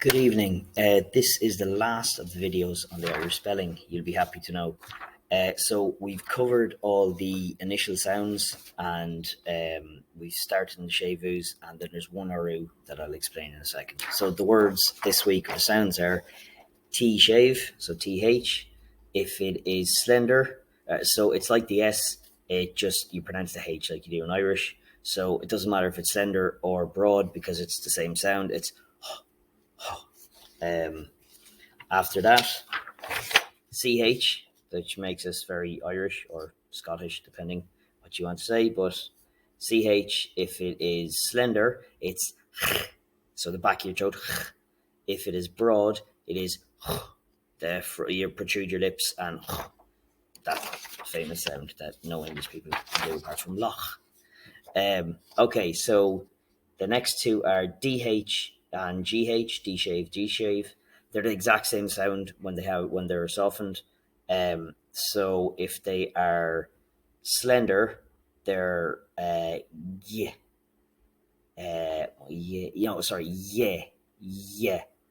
Good evening. This is the last of the videos on the Irish spelling, you'll be happy to know. So we've covered all the initial sounds and we've started in the Shavus, and then there's one Uru that I'll explain in a second. So the words this week, the sounds are T-shave, so TH. If it is slender, so it's like the S, you pronounce the H like you do in Irish. So it doesn't matter if it's slender or broad because it's the same sound. It's after that, CH, which makes us very Irish or Scottish, depending what you want to say. But CH, if it is slender, it's so the back of your throat. If it is broad, it is you protrude your lips, and that famous sound that no English people can do apart from loch. Okay, so the next two are DH and GH, D-shave, G-shave. They're the exact same sound when they're softened. So if they are slender, they're yeah.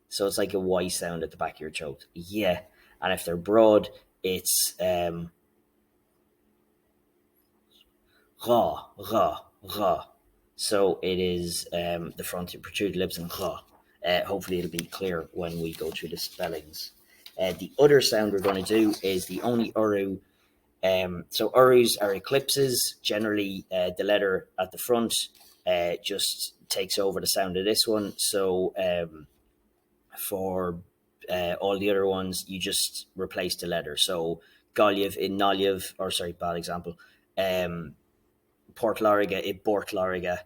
So it's like a Y sound at the back of your throat. Yeah. And if they're broad, it's ra. So it is the front, you protrude lips, and ra. Hopefully it'll be clear when we go through the spellings. The other sound we're going to do is the only Uru. So Urus are eclipses. Generally, the letter at the front just takes over the sound of this one. So for all the other ones, you just replace the letter. So Galiev in Naliev, or sorry, bad example. Portlariga in Bortlariga.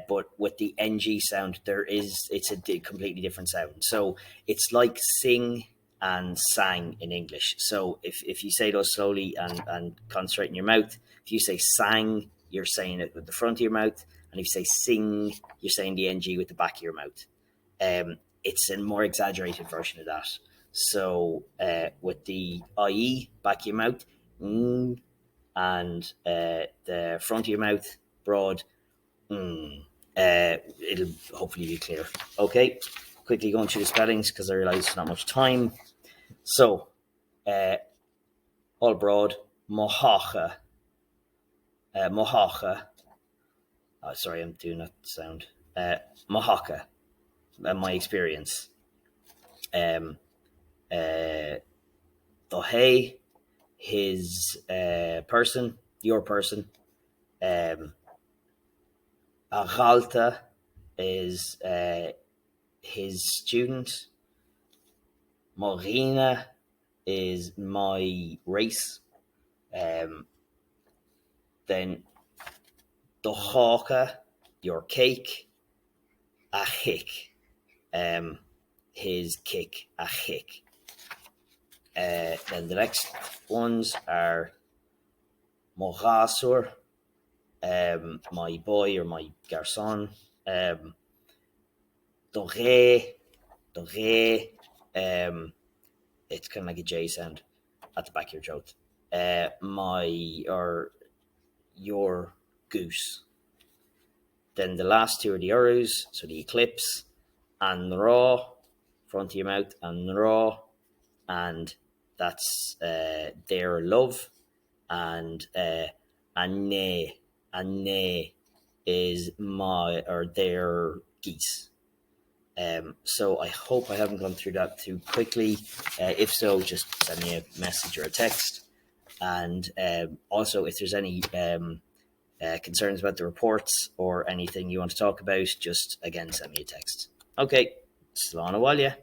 But with the NG sound, it's a completely different sound. So it's like sing and sang in English. So if you say those slowly and concentrate in your mouth, if you say sang, you're saying it with the front of your mouth. And if you say sing, you're saying the NG with the back of your mouth. It's a more exaggerated version of that. So with the IE, back of your mouth, and the front of your mouth, broad, it'll hopefully be clear. Okay, quickly going through the spellings because I realize there's not much time. So all broad, mohacha. Sorry, I'm doing that sound. Mohaka, my experience. Dohe, his person, your person. Aghalta is his student. Morina is my race. Then Dohaka, your cake. Ahik, his kick. Ahik. Then the next ones are Mohasur, my boy or my garçon. Doré, it's kind of like a J sound at the back of your throat. Your goose. Then the last two are the Urus, so the eclipse, and raw, front of your mouth, and raw, and that's their love, and ne is my or their geese. So I hope I haven't gone through that too quickly. If so, just send me a message or a text. And also, if there's any concerns about the reports or anything you want to talk about, just again send me a text. Okay, slán a bhaile.